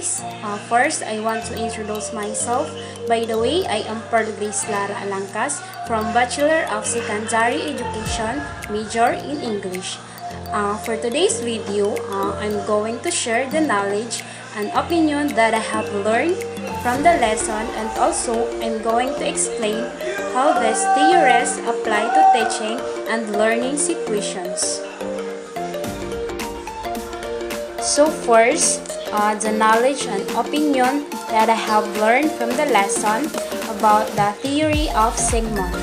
guys. First, I want to introduce myself. By the way, I am Grace Lara Alangkas from Bachelor of Secondary Education, major in English. For today's video, I'm going to share the knowledge and opinion that I have learned from the lesson, and also I'm going to explain how these theories apply to teaching and learning situations. So first, the knowledge and opinion that I have learned from the lesson about the theory of segment.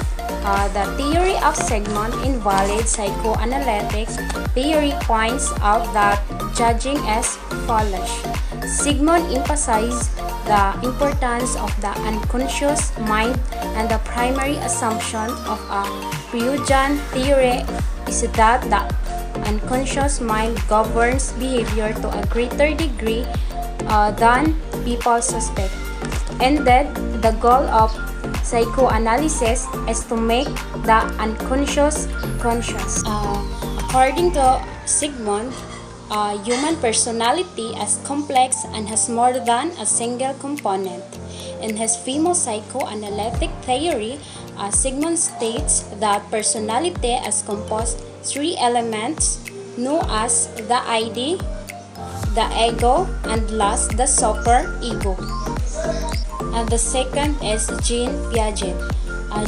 The theory of segment invalid psychoanalytic theory points out that judging as foolish. Sigmund emphasized the importance of the unconscious mind, and the primary assumption of a Freudian theory is that the unconscious mind governs behavior to a greater degree than people suspect. And that the goal of psychoanalysis is to make the unconscious conscious. According to Sigmund, human personality is complex and has more than a single component. In his famous psychoanalytic theory, Sigmund states that personality is composed of three elements known as the ID, the ego, and last the superego. And the second is Jean Piaget.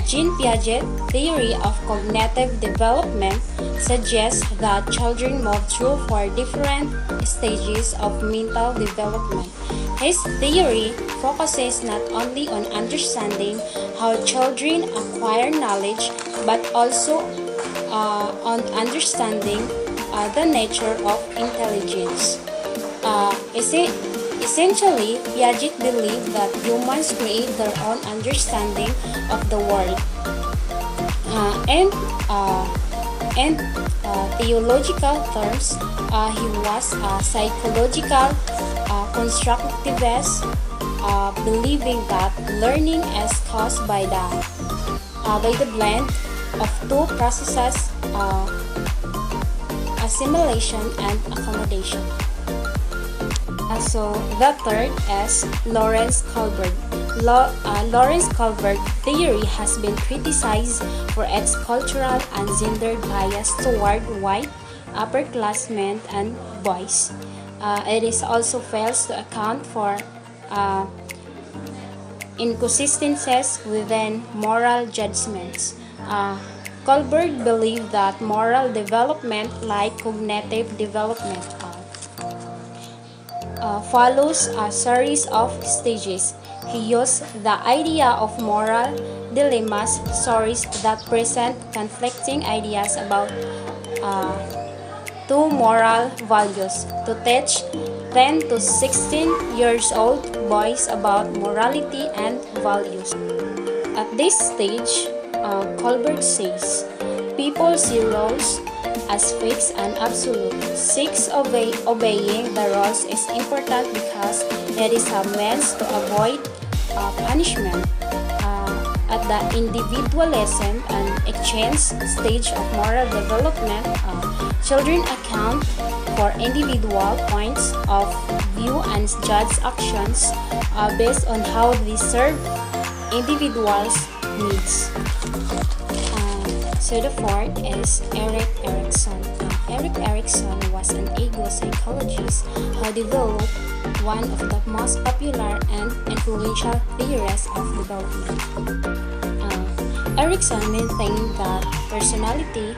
Jean Piaget's theory of cognitive development suggests that children move through four different stages of mental development. His theory focuses not only on understanding how children acquire knowledge, but also on understanding the nature of intelligence. Essentially, Piaget believed that humans create their own understanding of the world. In theological terms, he was a psychological constructivist, believing that learning is caused by the blend of two processes, assimilation and accommodation. So the third is Lawrence Kohlberg. Lawrence Kohlberg theory has been criticized for its cultural and gendered bias toward white upperclassmen and boys. It is also fails to account for inconsistencies within moral judgments. Kohlberg believed that moral development, like cognitive development, follows a series of stages. He used the idea of moral dilemmas, stories that present conflicting ideas about two moral values, to teach 10 to 16 years old boys about morality and values. At this stage, Kohlberg says, people see rules as fixed and absolute. Obeying the rules is important because it is a means to avoid punishment. At the individualism and exchange stage of moral development, children account for individual points of view and judge actions based on how they serve individuals' needs. So the fourth is Erik Erikson. Erik Erikson was an ego psychologist who developed one of the most popular and influential theories of development. Erikson maintained that personality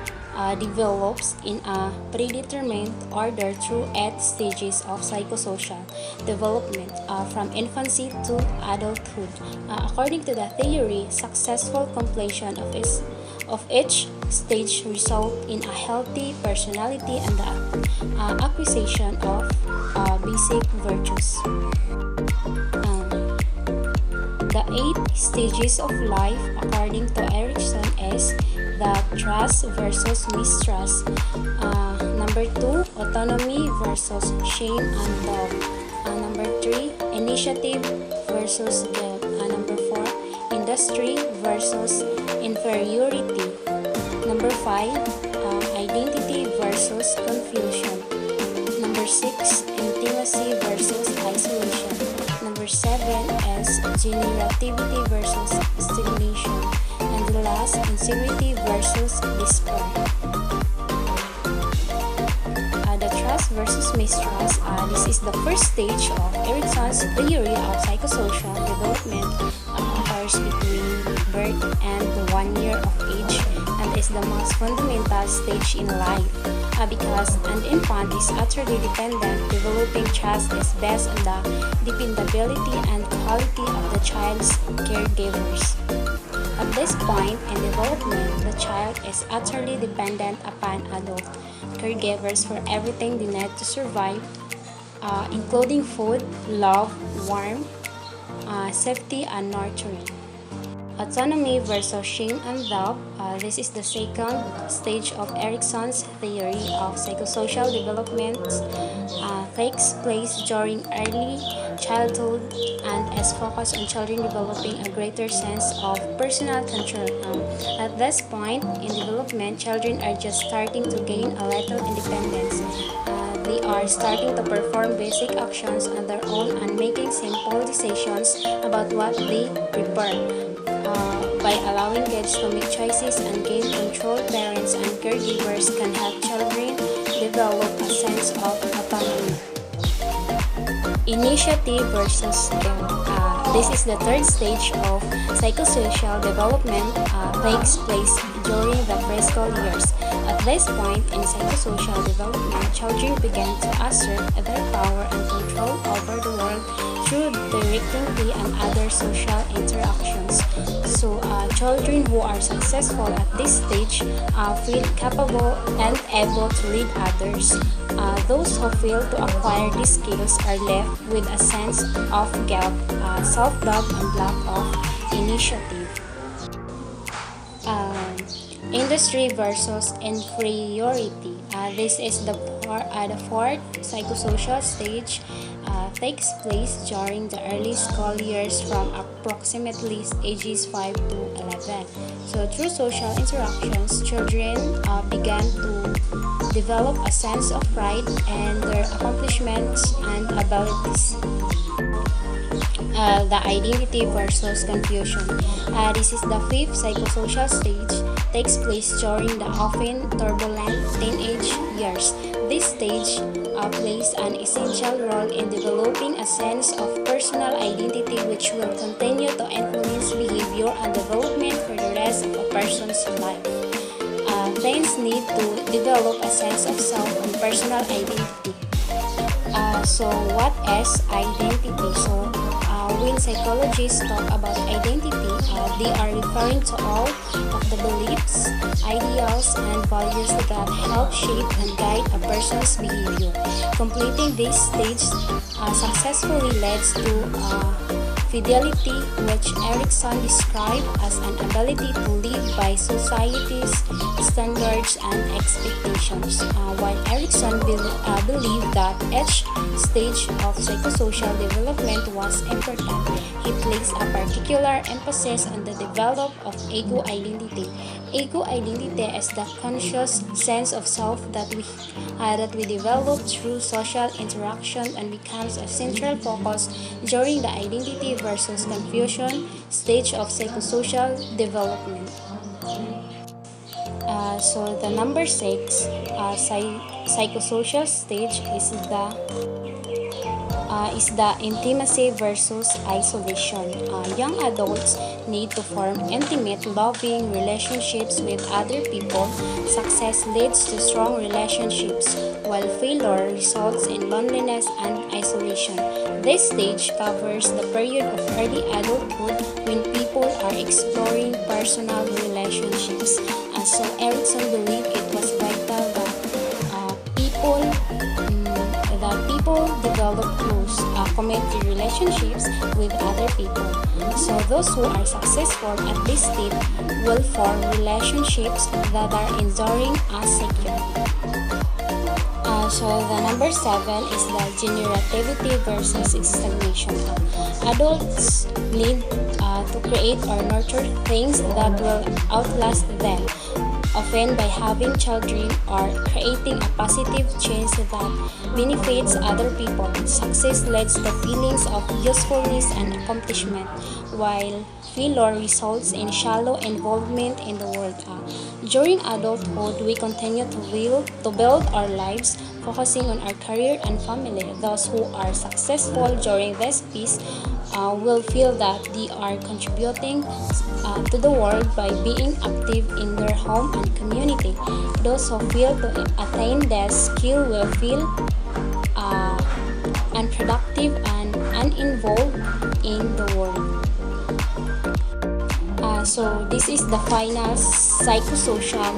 develops in a predetermined order through 8 stages of psychosocial development from infancy to adulthood. According to the theory, successful completion of each stage result in a healthy personality and the acquisition of basic virtues. The 8 stages of life, according to Erikson, is the trust versus mistrust. Number 2, autonomy versus shame and love. Number 3, initiative versus guilt. Number 4, industry versus inferiority. Number 5, identity versus confusion. Number 6, intimacy versus isolation. generativity versus stagnation, and the last, insecurity versus despair. The trust versus mistrust. This is the first stage of Erickson's theory of psychosocial development, occurs between birth and 1 year of age, and is the most fundamental stage in life. Because an infant is utterly dependent, developing trust is based on the dependability and quality of the child's caregivers. At this point in development, the child is utterly dependent upon adult caregivers for everything they need to survive, including food, love, warmth, safety, and nurturing. Autonomy versus shame and doubt. This is the second stage of Erickson's theory of psychosocial development. Takes place during early childhood and is focused on children developing a greater sense of personal control. At this point in development, children are just starting to gain a little independence. They are starting to perform basic actions on their own and making simple decisions about what they prefer. By allowing kids to make choices and gain control, parents and caregivers can help children develop a sense of autonomy. Initiative versus skill. This is the third stage of psychosocial development, takes place during the preschool years. At this point in psychosocial development, children begin to assert their power and control over the world through directing play and other social interactions. So, children who are successful at this stage feel capable and able to lead others. Those who fail to acquire these skills are left with a sense of guilt, self-doubt, and lack of initiative. Industry versus inferiority. This is the fourth psychosocial stage. Takes place during the early school years from approximately ages 5 to 11. So through social interactions, children began to develop a sense of pride in their accomplishments and abilities. The identity versus confusion. This is the fifth psychosocial stage. Takes place during the often turbulent teenage years. This stage plays an essential role in developing a sense of personal identity which will continue to influence behavior and development for the rest of a person's life. Teens need to develop a sense of self and personal identity. So what is identity? So when psychologists talk about identity, they are referring to all of the beliefs, ideals, and values that help shape and guide a person's behavior. Completing this stage successfully leads to fidelity, which Erickson described as an ability to live by society's standards and expectations. While Erickson believed that each stage of psychosocial development was important, he placed a particular emphasis on the development of ego identity. Ego identity is the conscious sense of self that we develop through social interaction and becomes a central focus during the identity versus confusion stage of psychosocial development. So the number 6 psychosocial stage is the intimacy versus isolation. Young adults need to form intimate, loving relationships with other people. Success leads to strong relationships, while failure results in loneliness and isolation. This stage covers the period of early adulthood when people are exploring personal relationships. So Erickson believed it was vital that people develop close, committed relationships with other people. So those who are successful at this stage will form relationships that are enduring and secure. So the number 7 is the generativity versus stagnation. Adults need to create or nurture things that will outlast them, often by having children or creating a positive change that benefits other people. Success leads to feelings of usefulness and accomplishment, while failure results in shallow involvement in the world. During adulthood, we continue to build our lives, focusing on our career and family. Those who are successful during this phase will feel that they are contributing to the world by being active in their home and community. Those who fail to attain this skill will feel unproductive and uninvolved in the world. So this is the final psychosocial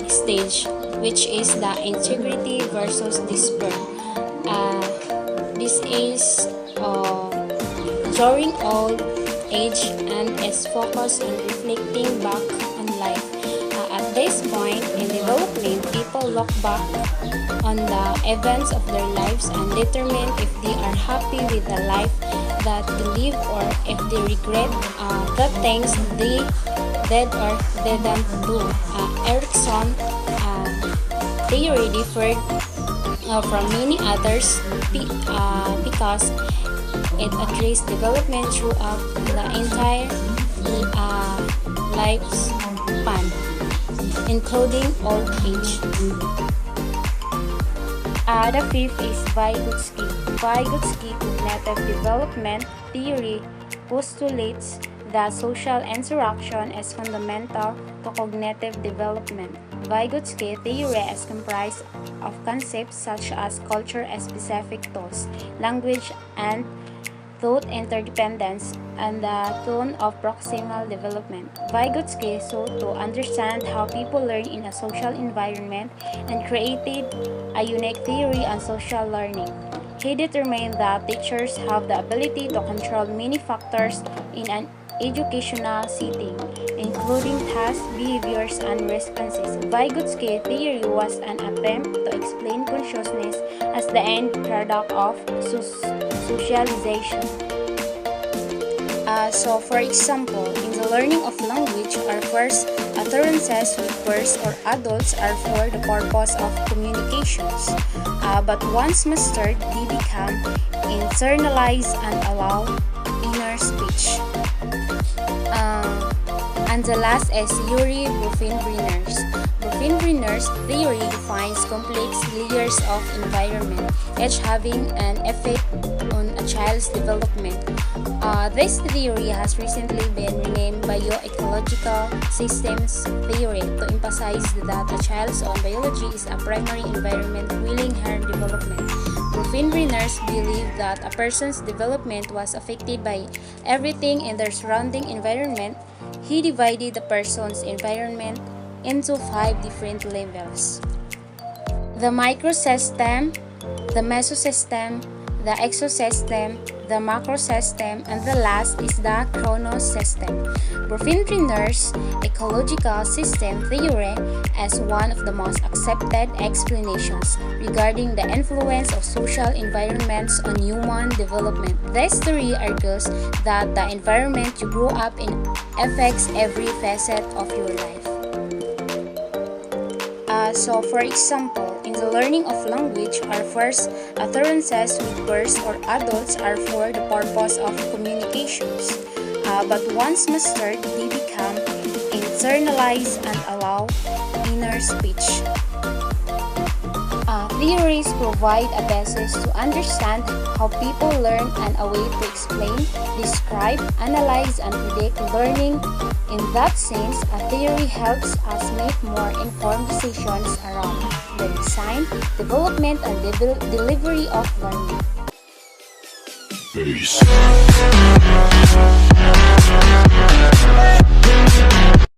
stage, which is the integrity versus despair. This is during old age and is focused on reflecting back on life. At this point in development, people look back on the events of their lives and determine if they are happy with the life that they live or if they regret the things they did or didn't do. Erickson's theory differed from many others because it addressed development throughout the entire lifespan, including old age. The fifth is Vygotsky. Vygotsky cognitive development theory postulates that social interaction is fundamental to cognitive development. Vygotsky theory is comprised of concepts such as culture-specific tools, language and thought interdependence, and the tone of proximal development. Vygotsky sought to understand how people learn in a social environment and created a unique theory on social learning. He determined that teachers have the ability to control many factors in an educational setting, including tasks, behaviors, and responses. Vygotsky theory was an attempt to explain consciousness as the end product of socialization. So, for example, in the learning of language, our first utterances with birds or adults are for the purpose of communications. But once mastered, they become internalized and allow inner speech. And the last is Yuri Bufin-Brenner's. Bufin-Brenner's theory defines complex layers of environment, each having an effect on a child's development. This theory has recently been renamed bioecological systems theory to emphasize that a child's own biology is a primary environment fueling her development. Bufin-Brenner's believed that a person's development was affected by everything in their surrounding environment. He divided the person's environment into 5 different levels: the microsystem, the mesosystem, the exosystem, the macrosystem, and the last is the chronosystem. Bufin-Brenner's ecological system theory is one of the most accepted explanations regarding the influence of social environments on human development. This theory argues that the environment you grow up in affects every facet of your life. So, for example, in the learning of language, our first utterances with birds or adults are for the purpose of communications. But once mastered, they become internalized and allow inner speech. Theories provide a basis to understand how people learn and a way to explain, describe, analyze, and predict learning. In that sense, a theory helps us make more informed decisions around the design, development, and delivery of learning. Peace.